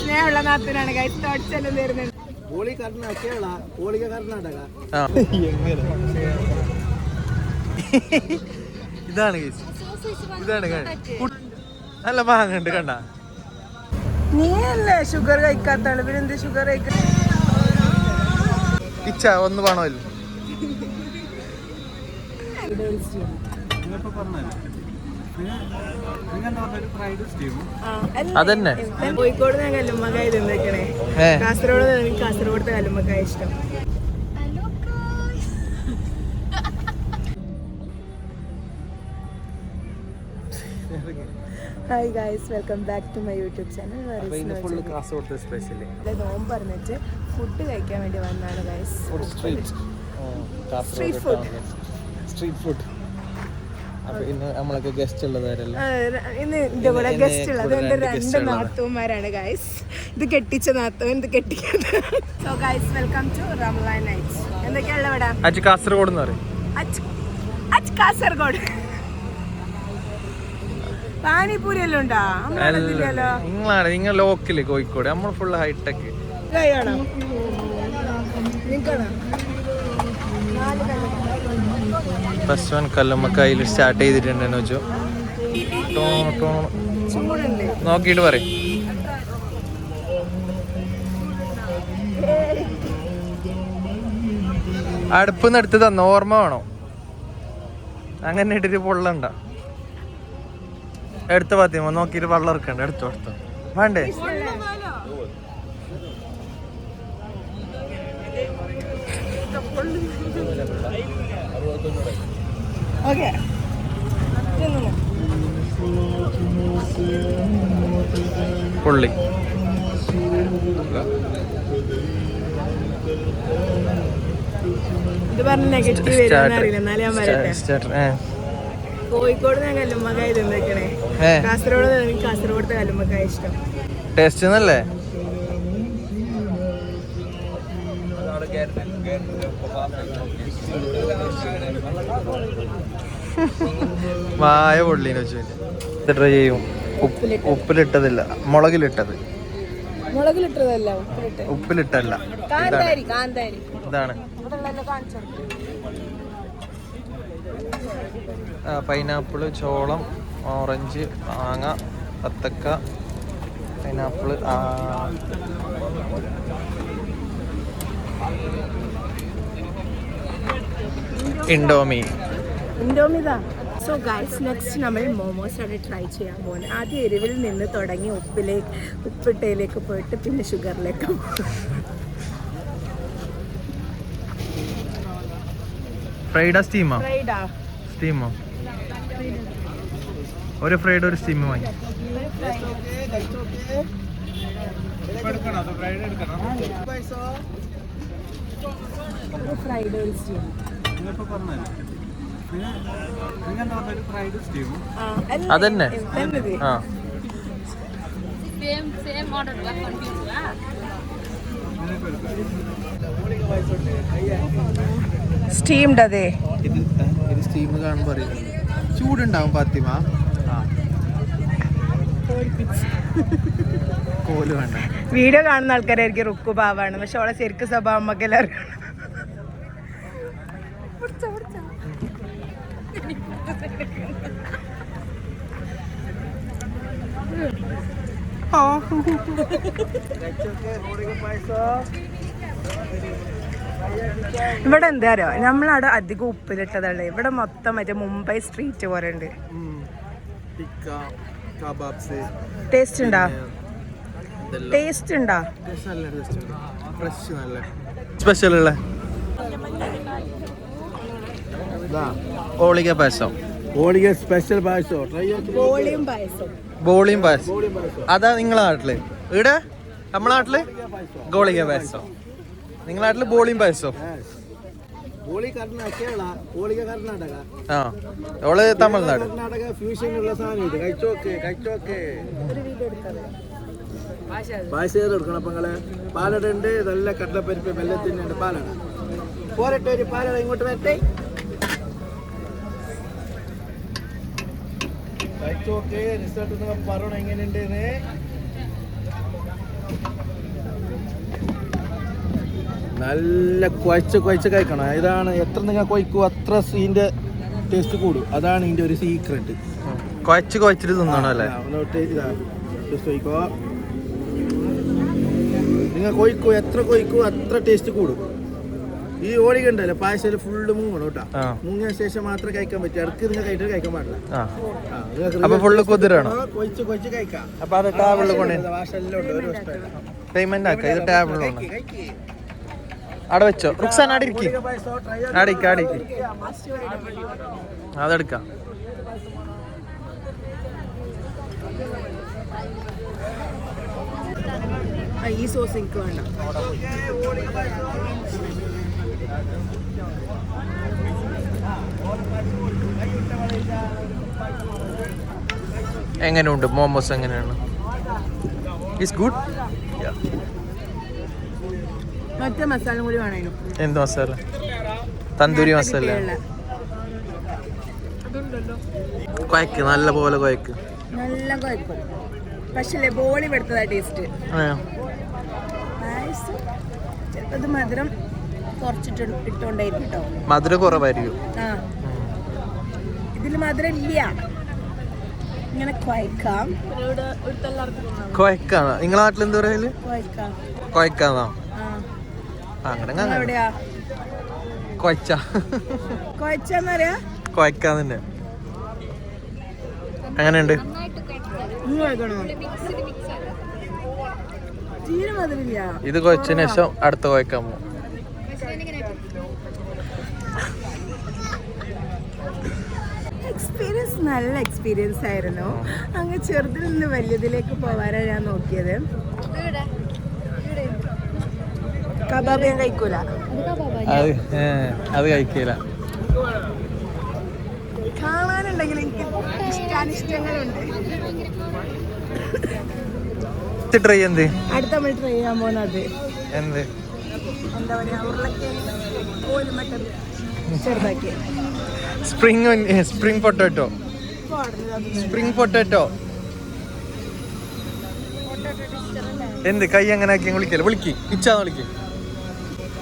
സ്നേഹമുള്ള നാത്തനാണ് തോട്ടെല്ലാം തരുന്നുണ്ട്. ഇതാണ് ഇതാണ് നല്ല മാങ്ങണ്ട് കണ്ട. നീ അല്ലേ ഷുഗർ കഴിക്കാത്ത ആള്, പിന്നെ എന്ത് ഷുഗർ കഴിക്ക? ഇച്ച ഒന്ന് വേണമല്ലോ. അതന്നെ കോഴിക്കോട് ഞാൻ കല്ലുമ്മക്കായ തിന്നേക്കണേ. കാസർഗോഡത്തെ കല്ലുമ്മക്കായ ഇഷ്ടം. Hi guys, welcome back to my YouTube channel. നോമ്പ് പറഞ്ഞിട്ട് ഫുഡ് കഴിക്കാൻ വേണ്ടി വന്നാണ് ഗൈസ്. Street food. ഇന്ന് നമ്മളൊക്കെ ഗസ്റ്റ് ഉള്ളതാരല്ലോ. ഇന്ന് എന്റെ കൂടെ ഗസ്റ്റ് ഉള്ളത് എന്റെ 2 നാത്തൂന്മാരാണ് ഗൈസ്. ഇത് കെട്ടിച്ച നാത്തൂൻ, ഇത് കെട്ടിക്കാത്ത. So guys, welcome to Ramadan nights. എന്തൊക്കെയുള്ള ഇവിടെ? കാസർഗോഡ് എന്ന് പറയും. കാസർഗോഡ് പാനിപൂരി എല്ലാം ഉണ്ടാ? നിങ്ങളാണ് നിങ്ങൾ ലോക്കല് കോഴിക്കോട്, നമ്മൾ ഫുള്ള് ഹൈടെക്. ഫസ്റ്റ് വൺ കല്ലുമ്മക്കായിൽ സ്റ്റാർട്ട് ചെയ്തിട്ടുണ്ടെന്ന് വെച്ചു. നോക്കിയിട്ട് പറയും. അടുപ്പിന്ന് എടുത്ത് തന്ന ഓർമ്മ വേണോ? അങ്ങനെ ഇട്ടിട്ട് പൊള്ളണ്ട. എടുത്ത പാത്തിമോ നോക്കിയിട്ട് വെള്ളം ഇറക്കണ്ട. എടുത്തോ വേണ്ടേ? പുള്ളി ഇത് പറഞ്ഞ നെഗറ്റീവ് അറിയില്ല. എന്നാലും ഞാൻ പറയട്ടെ, കോഴിക്കോട് ഞാൻ കല്ലുമ്മക്കായ തിന്നേക്കണേ. കാസർഗോഡത്തെ കല്ലുമ്മക്കായ ഇഷ്ടം. ടേസ്റ്റ് നല്ലേ. വായ പൊള്ളിന്ന് വെച്ചു ട്രൈ ചെയ്യും. ഉപ്പിലിട്ടതില്ല, മുളകിലിട്ടത്. ഉപ്പിലിട്ടല്ല. ഇതാണ് പൈനാപ്പിള്, ചോളം, ഓറഞ്ച്, മാങ്ങ, പത്തക്ക, പൈനാപ്പിള്, ഇൻഡോമിതാ. സോ ഗൈസ്, നെക്സ്റ്റ് നമ്മൾ മോമോസ് ആണ് ട്രൈ ചെയ്യാൻ പോകുന്നത്. ആദ്യം എരിവിൽ നിന്ന് തുടങ്ങി ഉപ്പിട്ടയിലേക്ക് പോയിട്ട് പിന്നെ ഷുഗറിലേക്ക്. സ്റ്റീമോ? ഒരു ഫ്രൈഡ് ഒരു സ്റ്റീം വാങ്ങി. അതന്നെ സ്റ്റീംഡ്. അതെ, ഇത് സ്റ്റീം കാണുമ്പോ ചൂടുണ്ടാവും പാത്തിമ. കോല് വേണ്ട. വീഡിയോ കാണുന്ന ആൾക്കാരായിരിക്കും റുക്കു പാവാണ്, പക്ഷെ അവളെ ശരിക്കും സ്വഭാവം നമുക്കെല്ലാവരും ഇവിടെ എന്താ അറിയോ, നമ്മളവിടെ അധികം ഉപ്പിലിട്ടതാണ്. ഇവിടെ മൊത്തം മറ്റേ മുംബൈ സ്ട്രീറ്റ് പോലെ ഉണ്ട്. ടേസ്റ്റ് ഉണ്ടാ? സ്പെഷ്യൽ ഉള്ള ഓളിക പായസം. സ്പെഷ്യൽ പായസം. ബോളിയും പായസം. അതാ നിങ്ങളെ നാട്ടില്? ഇവിടെ നമ്മളെ നാട്ടില് ഗോളിക പായസം, നിങ്ങളെ നാട്ടില് ബോളിയും പായസം. ആ, ഓള് തമിഴ്നാട്. പായസം എടുക്കണം. അപ്പൊ നിങ്ങള് പാലടുണ്ട്, നല്ല കടലപ്പരിപ്പ്, വെള്ളത്തിനുണ്ട്, പാലാണ്. പോരട്ടെ, ഒരു പാലട ഇങ്ങോട്ട് വരട്ടെ. കഴിച്ചോക്കെ റിസൾട്ട് നിങ്ങൾ പറയണം എങ്ങനെയുണ്ടെന്ന്. നല്ല കുഴച്ച് കഴിക്കണം. ഇതാണ് എത്ര നിങ്ങൾ കൊയ്ക്കോ അത്ര ഇതിൻ്റെ ടേസ്റ്റ് കൂടും. അതാണ് ഇതിൻ്റെ ഒരു സീക്രട്ട്. കുഴച്ചിട്ട് തിന്നണം അല്ലേ? ചോദിക്കോ നിങ്ങൾ കൊയ്ക്കോ എത്ര കൊയ്ക്കോ അത്ര ടേസ്റ്റ് കൂടും. ഈ ഓളിക ഉണ്ടല്ലോ പായസം ഫുള്ള് മുങ്ങണം കേട്ടോ. മുങ്ങിയ ശേഷം മാത്രമേ കഴിക്കാൻ പറ്റൂ. ഇടക്ക് നിങ്ങൾ കഴിച്ചിട്ട് കഴിക്കാൻ പാടില്ല. കൊയ്ച്ച് കഴിക്കാം. വാഷെല്ലാം ഉണ്ട്. ഒരു പേയ്മെന്റ് ആക്കാം. ഇത് ടേബിളിലുണ്ട്. അവിടെ വെച്ചോ റുക്സാൻ. അവിടെ ഇരിക്കും. അതെടുക്കാം. ഈ സോസ് എനിക്ക് വേണ്ട. എങ്ങനെയുണ്ട് മോമോസ്? എങ്ങനെയാണ്? It's good. മറ്റേ മസാല കൂടി വേണേനു. എന്ത് മസാല? തന്തൂരി മസാല. കുഴക്ക് നല്ല പോലെ കുഴക്ക്. നല്ല കുഴക്കും. പക്ഷേ ബോളി പെടുത്തതാ ടേസ്റ്റ്. ചിലപ്പത് മധുരം കുറച്ചിട്ട് ഇട്ടോണ്ടായിരിക്കും കേട്ടോ. മധുരം കുറവായിരിക്കും. ഇതില് മധുരം ഇല്ല. ഇങ്ങനെ കുഴക്കാം. കുഴക്കാണോ? നിങ്ങളെ നാട്ടിൽ എന്താ പറയല്? കുഴക്കാന്നോ? അങ്ങനെ എവിടെയാ കുഴച്ചെന്നറിയാ? കുഴക്കാന്ന് തന്നെ. എങ്ങനെയുണ്ട്? ഇത് കുഴച്ചതിന് ശേഷം അടുത്ത കുഴക്കാൻ പോകും. എക്സ്പീരിയൻസ് നല്ല എക്സ്പീരിയൻസ് ആയിരുന്നു. അങ്ങ് ചെറുതിൽ നിന്ന് വലിയതിലേക്ക് പോവാനാണ് ഞാൻ നോക്കിയത്. കബാബ് ഞാൻ കഴിക്കൂല. അത് കഴിക്കില്ല. കാണാനുണ്ടെങ്കിൽ എനിക്ക് ഇഷ്ടാനിഷ്ടങ്ങളുണ്ട്. ട്രൈ എന്ത് അടുത്ത നമ്മൾ ട്രൈ ചെയ്യാൻ പോകുന്നത് എന്ത് എന്താ പറയാ ഉരുളക്കിഴങ്ങ് ചെറുതാക്കി സ്പ്രിംഗ് പൊട്ടാറ്റോ. എന്ത് കൈ അങ്ങനെ ആക്കി വിളിക്കല്ലേ? ഇച്ചാന്ന് വിളിക്ക്.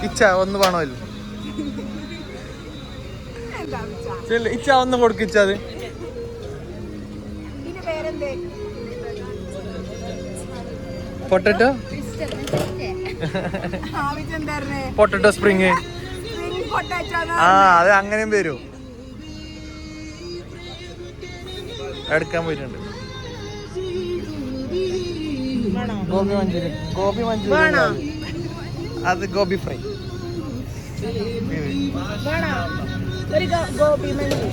ഇച്ച ഒന്ന് വേണമല്ലോ. ഇച്ച ഒന്ന് കൊടുക്കിച്ചത്. Potato spring. ആ അത് അങ്ങനെയും വരും. എടുക്കാൻ പോയിട്ടുണ്ട്. ഗോബി മഞ്ചൂരിയൻ അത് ഗോബി ഫ്രൈ. ഒരു ഗോബി മഞ്ചൂരിയൻ.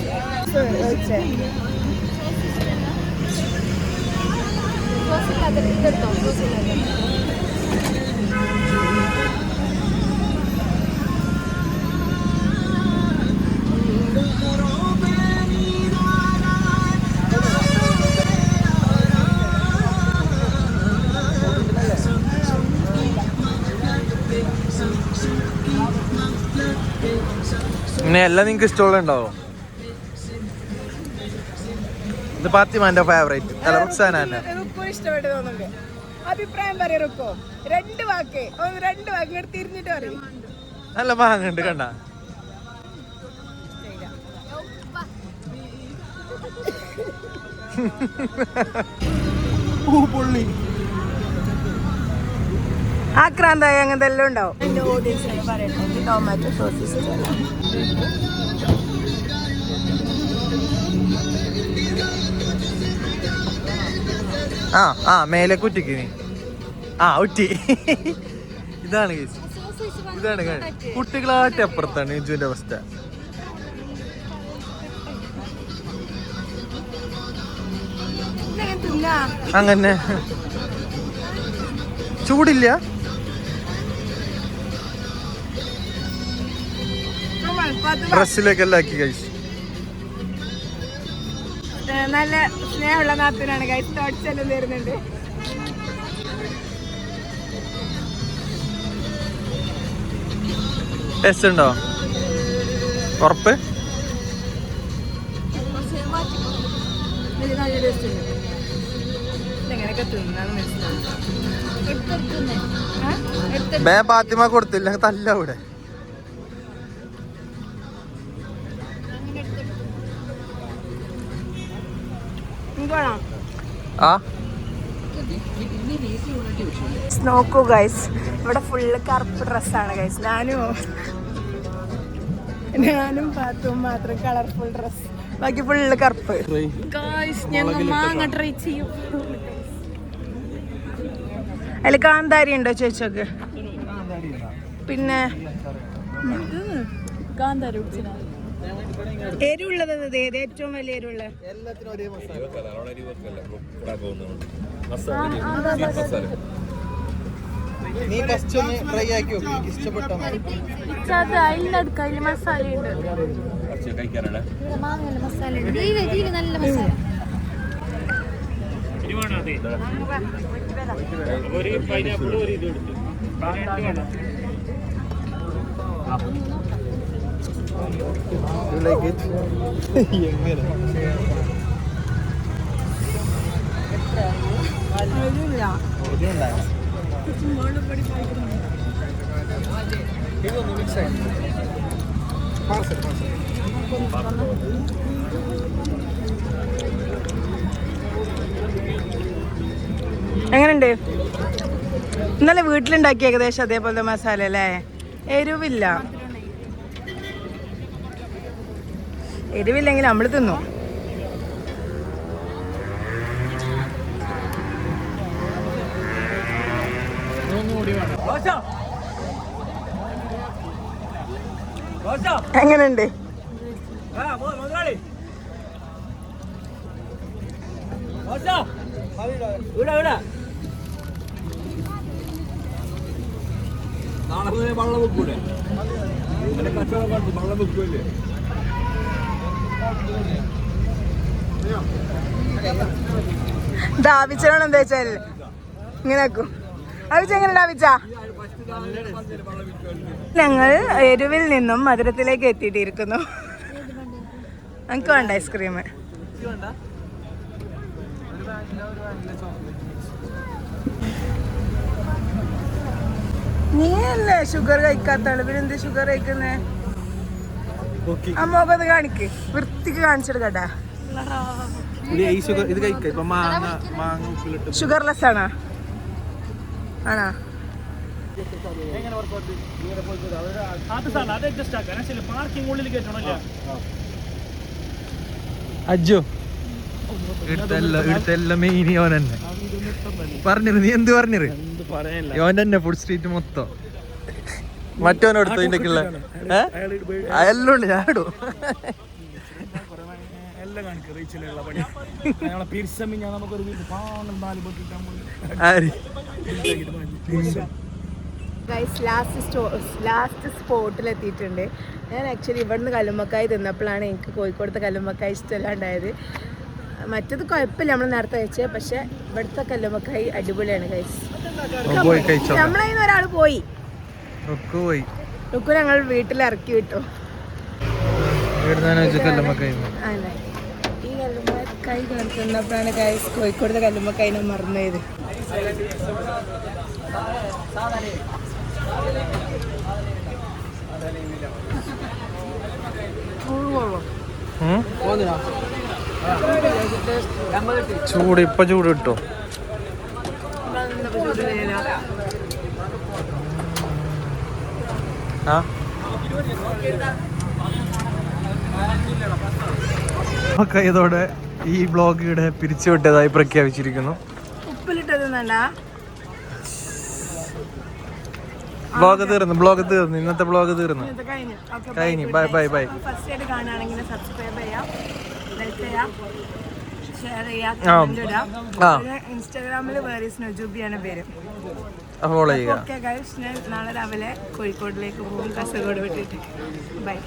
പിന്നെ എല്ലാം നിങ്ങൾക്ക് ഇഷ്ടമുള്ള ഉണ്ടാവോ? ഇത് ഫാത്തിമാന്റെ ഫേവറേറ്റ്. ഇഷ്ടപ്പെട്ടു തോന്നുന്നുണ്ട്. അഭിപ്രായം പറയാറോ? രണ്ട് വാക്ക് തിരിഞ്ഞിട്ട് പറയും. നല്ല മാങ്ങുണ്ട് കണ്ട. പൊള്ളി ആക്രാന്തായി അങ്ങനത്തെ എല്ലാം ഉണ്ടാവും. എന്റെ ഓഡിയൻസിന് പറയട്ടെ, ടൊമാറ്റോ സോസ് ഇഷ്ടമല്ല. മേലെ കുറ്റിക്ക് നീ ഉറ്റി. ഇതാണ് കുട്ടികളായിട്ട് അപ്പുറത്താണ് ഇജുവിന്റെ അവസ്ഥ. അങ്ങനെ ചൂടില്ല. ഡ്രസ്സിലേക്കെല്ലാം ആക്കി കഴിച്ചു. നല്ല സ്നേഹമുള്ള നാത്തൂനാണ് ഗൈസ്. തോട്ട്സ് എല്ലാം തരുന്നുണ്ട്. ടേസ്റ്റ് ഉണ്ടോ? ഉറപ്പ്? ഇത് നല്ല ടേസ്റ്റ് ഉണ്ട്. ഇതെങ്ങനെയൊക്കെ തിന്നാന്ന് മനസ്സിലാവും. ബേ ഫാത്തിമ കൊടുത്തില്ല തല്ല ഇവിടെ. ആ നോക്കൂ ഗൈസ്, ഇവിടെ ഫുള്ള് കറുപ്പ് ഡ്രസ്സാണ് ഗൈസ്. ഞാനും പാത്തും മാത്രം കളർഫുൾ ഡ്രസ്, ബാക്കി ഫുള്ള് കറുപ്പ്. ഞങ്ങൾ മാങ്ങ ട്രൈ ചെയ്യും. അതിൽ കാന്താരി ഉണ്ടോ ചോദിച്ചോക്ക്. പിന്നെ കാന്താരി എരിവുള്ളത് ഏറ്റവും വലിയ എരിവുള്ള നീ ഫസ്റ്റ് ഒന്ന് ട്രൈ ആക്കി നോക്ക്, ഇഷ്ടപ്പെട്ടോ? മസാല ഉണ്ട്. You like it? എങ്ങനെ? എങ്ങനെയുണ്ട്? ഇന്നലെ വീട്ടിലുണ്ടാക്കി ഏകദേശം അതേപോലത്തെ മസാല അല്ലേ? എരിവില്ല. എരിവില്ലെങ്കിൽ നമ്മൾ തിന്നു. എങ്ങനെയുണ്ട്? ദാവിച്ചോണം എന്താ വെച്ചാൽ ഇങ്ങനെ ആക്കും. അവിച്ച എങ്ങനെ ദാവിച്ച? ഞങ്ങൾ എരിവിൽ നിന്നും മധുരത്തിലേക്ക് എത്തിയിട്ടിരിക്കുന്നു. നമുക്ക് വേണ്ട ഐസ്ക്രീം. നീയല്ലേ ഷുഗർ കഴിക്കാത്ത ആള്, പിന്നെന്ത് ഷുഗർ കഴിക്കുന്നേ? അമ്മൊക്കെ കാണിക്ക്, വൃത്തിക്ക് കാണിച്ചെടുക്കട്ടെ. ഷുഗർലെസ് ആണോ? ആണോ? അജ്ജോ ഇവിടുത്തെ മെയിൻ യോൻ തന്നെ പറഞ്ഞിരു. നീ എന്ത് പറഞ്ഞിരു? യോൻ തന്നെ ഫുഡ് സ്ട്രീറ്റ് മൊത്തം മറ്റോനെടുത്തു. ഇതിന്റെ എല്ലാം ഉണ്ട്. ഞാനിടും. ലാസ്റ്റ് സ്പോട്ടിലെത്തിയിട്ടുണ്ട്. ഞാൻ ആക്ച്വലി ഇവിടുന്ന് കല്ലുമ്മക്കായി തിന്നപ്പോഴാണ് എനിക്ക് കോഴിക്കോടത്തെ കല്ലുമ്മക്കായി ഇഷ്ടമല്ലാണ്ടായത്. മറ്റത് കുഴപ്പമില്ല, നമ്മൾ നേരത്തെ കഴിച്ചത്. പക്ഷെ ഇവിടുത്തെ കല്ലുമ്മക്കായി അടിപൊളിയാണ് ഗൈസ്. നമ്മളതിന് ഒരാൾ പോയി, റുക്കു ഞങ്ങൾ വീട്ടിൽ ഇറക്കി വിട്ടു. ഈ കല്ലുമ്മക്കായി തിന്നപ്പോഴാണ് ഗൈസ് കോഴിക്കോടത്തെ കല്ലുമ്മക്കായി ഞാൻ മറന്നത്. ചൂട് ഇപ്പൊ ചൂട് കിട്ടോ? ഇതോടെ ഈ ബ്ലോഗ് ഇവിടെ പിരിച്ചുവിട്ടതായി പ്രഖ്യാപിച്ചിരിക്കുന്നു. ഉപ്പിലിട്ടത് ബ്ലോഗ് തീർന്നു. ഇന്നത്തെ ബ്ലോഗ് തീർന്നു, കഴിഞ്ഞു. Bye bye bye. ഫസ്റ്റ് ആയിട്ട് കാണുകയാണെങ്കിൽ സബ്സ്ക്രൈബ് ചെയ്യാം, ലൈക്ക് ചെയ്യാം, ഷെയർ ചെയ്യാം. ഇൻസ്റ്റാഗ്രാമിൽ വേറീസ് നജൂബിയാണ് പേര്, ഫോളോ ചെയ്യുക. ഓക്കെ ഗൈസ്, ഞാൻ നാളെ രാവിലെ കോഴിക്കോടിലേക്ക് പോകും, കാസർഗോഡ് വിട്ടിട്ട്. ബൈ.